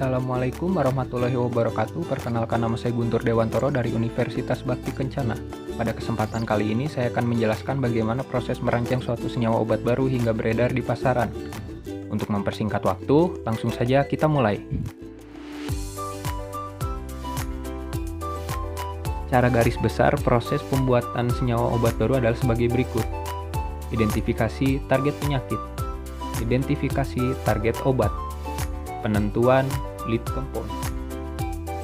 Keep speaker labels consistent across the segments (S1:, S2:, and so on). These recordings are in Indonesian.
S1: Assalamualaikum warahmatullahi wabarakatuh. Perkenalkan, nama saya Guntur Dewantoro dari Universitas Bakti Kencana. Pada kesempatan kali ini saya akan menjelaskan bagaimana proses merancang suatu senyawa obat baru hingga beredar di pasaran. Untuk mempersingkat waktu, langsung saja kita mulai. Cara garis besar proses pembuatan senyawa obat baru adalah sebagai berikut. Identifikasi target penyakit, identifikasi target obat, penentuan lead compound,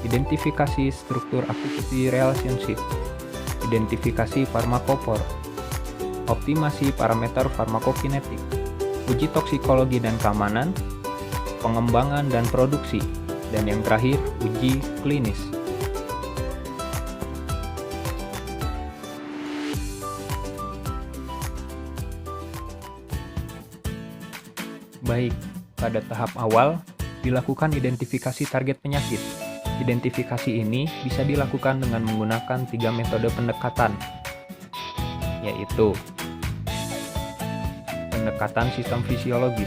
S1: identifikasi struktur activity relationship, identifikasi farmakophore, optimasi parameter farmakokinetik, uji toksikologi dan keamanan, pengembangan dan produksi, dan yang terakhir uji klinis. Baik, pada tahap awal dilakukan identifikasi target penyakit. Identifikasi ini bisa dilakukan dengan menggunakan 3 metode pendekatan, yaitu pendekatan sistem fisiologis,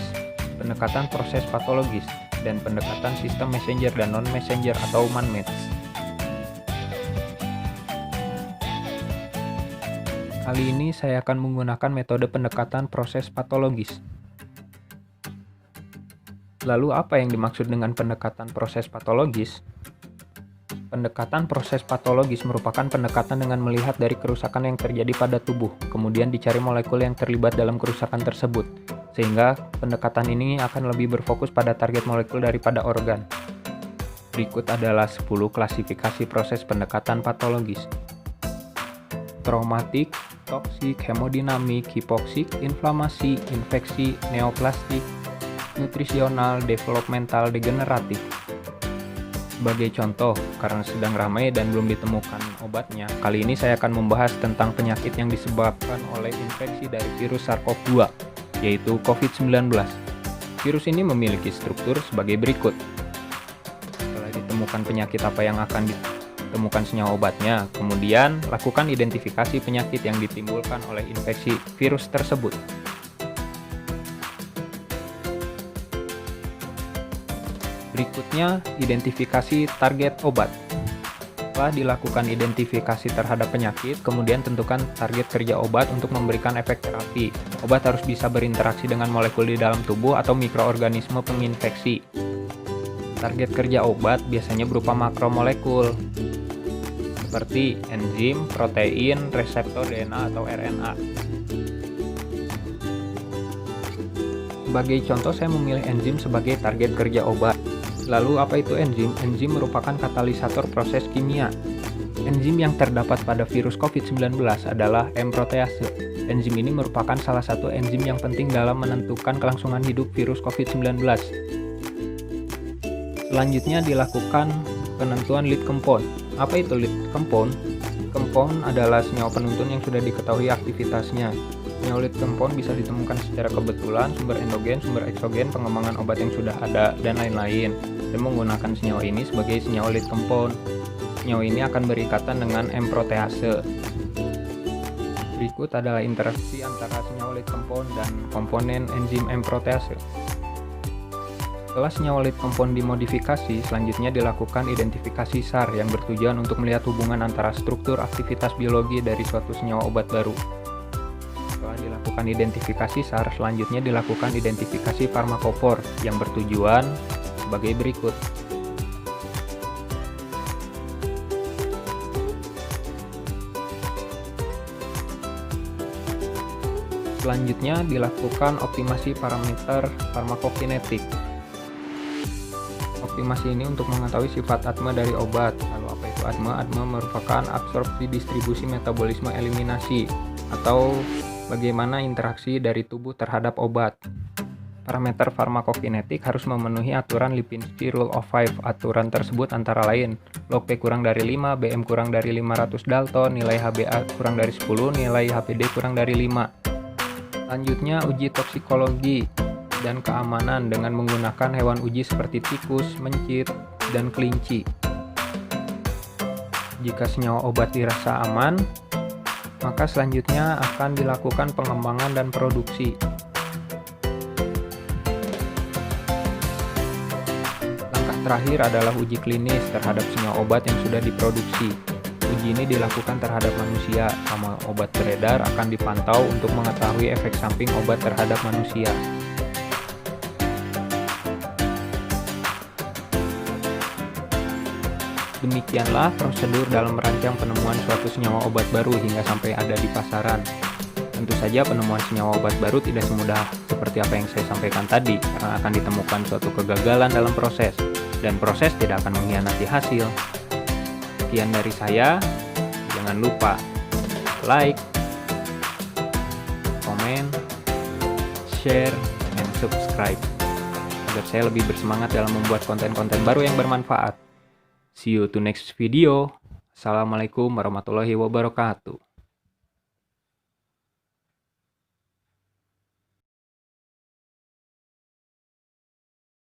S1: pendekatan proses patologis, dan pendekatan sistem messenger dan non-messenger atau man-meds. Kali ini saya akan menggunakan metode pendekatan proses patologis. Lalu apa yang dimaksud dengan pendekatan proses patologis? Pendekatan proses patologis merupakan pendekatan dengan melihat dari kerusakan yang terjadi pada tubuh, kemudian dicari molekul yang terlibat dalam kerusakan tersebut, sehingga pendekatan ini akan lebih berfokus pada target molekul daripada organ. Berikut adalah 10 klasifikasi proses pendekatan patologis. Traumatik, toksik, hemodinamik, hipoksik, inflamasi, infeksi, neoplastik, nutrisional, developmental, degeneratif. Sebagai contoh, karena sedang ramai dan belum ditemukan obatnya, kali ini saya akan membahas tentang penyakit yang disebabkan oleh infeksi dari virus SARS-CoV-2, yaitu COVID-19. Virus ini memiliki struktur sebagai berikut. Setelah ditemukan penyakit apa yang akan ditemukan senyawa obatnya, kemudian lakukan identifikasi penyakit yang ditimbulkan oleh infeksi virus tersebut. Berikutnya, identifikasi target obat. Setelah dilakukan identifikasi terhadap penyakit, kemudian tentukan target kerja obat untuk memberikan efek terapi. Obat harus bisa berinteraksi dengan molekul di dalam tubuh atau mikroorganisme penginfeksi. Target kerja obat biasanya berupa makromolekul, seperti enzim, protein, reseptor DNA atau RNA. Sebagai contoh, saya memilih enzim sebagai target kerja obat. Lalu apa itu enzim? Enzim merupakan katalisator proses kimia. Enzim yang terdapat pada virus COVID-19 adalah M-protease. Enzim ini merupakan salah satu enzim yang penting dalam menentukan kelangsungan hidup virus COVID-19. Selanjutnya dilakukan penentuan lead compound. Apa itu lead compound? Compound adalah senyawa penuntun yang sudah diketahui aktivitasnya. Senyawa lead compound bisa ditemukan secara kebetulan, sumber endogen, sumber eksogen, pengembangan obat yang sudah ada, dan lain-lain. Dan menggunakan senyawa ini sebagai senyawa lead compound. Senyawa ini akan berikatan dengan M-protease. Berikut adalah interaksi antara senyawa lead compound dan komponen enzim M-protease. Setelah senyawa lead compound dimodifikasi, selanjutnya dilakukan identifikasi SAR yang bertujuan untuk melihat hubungan antara struktur aktivitas biologi dari suatu senyawa obat baru. Setelah dilakukan identifikasi SAR, selanjutnya dilakukan identifikasi farmakophore yang bertujuan sebagai berikut. Selanjutnya dilakukan optimasi parameter farmakokinetik. Optimasi ini untuk mengetahui sifat ADME dari obat. Lalu apa itu ADME? ADME merupakan absorpsi, distribusi, metabolisme, eliminasi, atau bagaimana interaksi dari tubuh terhadap obat. Parameter farmakokinetik harus memenuhi aturan Lipinski Rule of 5. Aturan tersebut antara lain log P kurang dari 5, BM kurang dari 500 Dalton, nilai HbA kurang dari 10, nilai HPD kurang dari 5. Selanjutnya uji toksikologi dan keamanan dengan menggunakan hewan uji seperti tikus, mencit, dan kelinci. Jika senyawa obat dirasa aman, maka selanjutnya akan dilakukan pengembangan dan produksi. terakhir adalah uji klinis terhadap semua obat yang sudah diproduksi. Uji ini dilakukan terhadap manusia, sama obat beredar akan dipantau untuk mengetahui efek samping obat terhadap manusia. Demikianlah prosedur dalam merancang penemuan suatu senyawa obat baru hingga sampai ada di pasaran. Tentu saja penemuan senyawa obat baru tidak semudah seperti apa yang saya sampaikan tadi, karena akan ditemukan suatu kegagalan dalam proses, dan proses tidak akan mengkhianati hasil. Sekian dari saya, jangan lupa like, komen, share, and subscribe, agar saya lebih bersemangat dalam membuat konten-konten baru yang bermanfaat. See you to next video. Assalamualaikum warahmatullahi wabarakatuh.